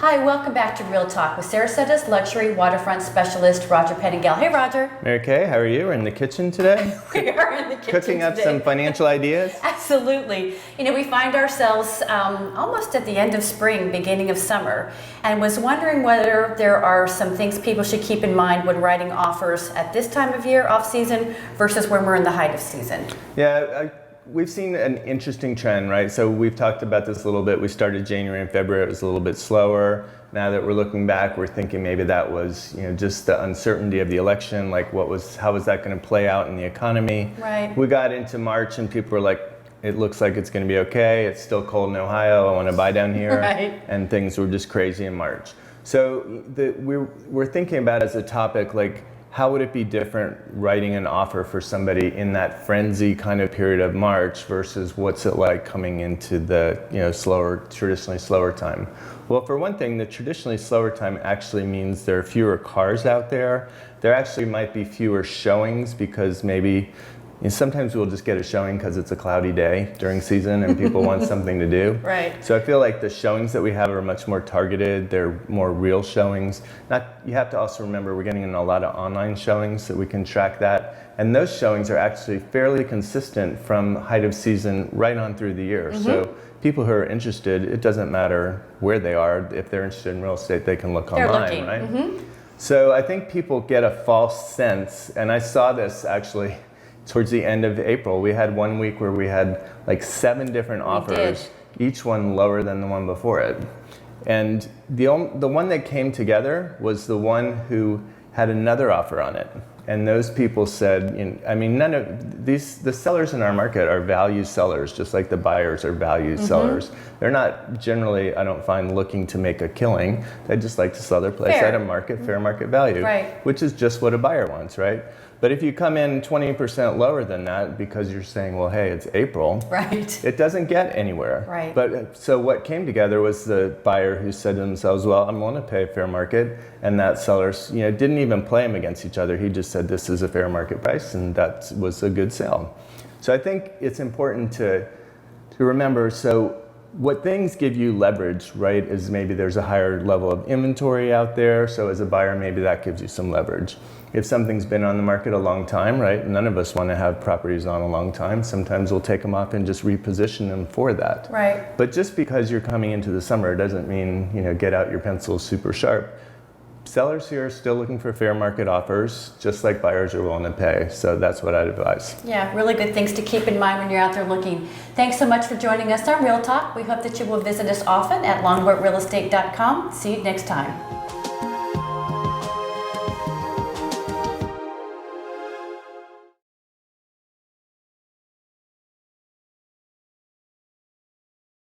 Hi, welcome back to Real Talk with Sarasota's luxury waterfront specialist, Roger Pettingell. Hey, Roger. Mary Kay, how are you? We're in the kitchen today? We are in the kitchen Cooking up today. some financial ideas? Absolutely. You know, we find ourselves almost at the end of spring, beginning of summer, and was wondering whether there are some things people should keep in mind when writing offers at this time of year, off season, versus when we're in the height of season. Yeah, we've seen an interesting trend, right? So we've talked about this a little bit. We started January and February, it was a little bit slower. Now that we're looking back, we're thinking maybe that was, just the uncertainty of the election, like how was that going to play out in the economy? Right. We got into March and people were like, it looks like it's going to be okay. It's still cold in Ohio. I want to buy down here. Right. And things were just crazy in March. So we're thinking about as a topic, like, how would it be different writing an offer for somebody in that frenzy kind of period of March versus what's it like coming into the traditionally slower time? Well, for one thing, the traditionally slower time actually means there are fewer cars out there. There actually might be fewer showings because maybe sometimes we'll just get a showing because it's a cloudy day during season and people want something to do. Right. So I feel like the showings that we have are much more targeted. They're more real showings. You have to also remember we're getting in a lot of online showings so we can track that. And those showings are actually fairly consistent from height of season right on through the year. Mm-hmm. So people who are interested, it doesn't matter where they are. If they're interested in real estate, they can look online, right? Mm-hmm. So I think people get a false sense, and I saw this actually towards the end of April. We had one week where we had like 7 different offers, each one lower than the one before it. And the one that came together was the one who had another offer on it. And those people said, none of the sellers in our market are value sellers, just like the buyers are value sellers. They're not generally, I don't find, looking to make a killing. They just like to sell their place at a fair market value, right. Which is just what a buyer wants, right? But if you come in 20% lower than that because you're saying, well, hey, it's April, right. It doesn't get anywhere. Right. But so what came together was the buyer who said to themselves, well, I'm willing to pay fair market, and that seller, didn't even play them against each other. He just said this is a fair market price, and that was a good sale. So I think it's important to remember. So what things give you leverage, right, is maybe there's a higher level of inventory out there. So as a buyer, maybe that gives you some leverage. If something's been on the market a long time, right, none of us want to have properties on a long time. Sometimes we'll take them off and just reposition them for that. Right. But just because you're coming into the summer doesn't mean, get out your pencils super sharp. Sellers here are still looking for fair market offers, just like buyers are willing to pay. So that's what I'd advise. Yeah, really good things to keep in mind when you're out there looking. Thanks so much for joining us on Real Talk. We hope that you will visit us often at longboatrealestate.com. See you next time.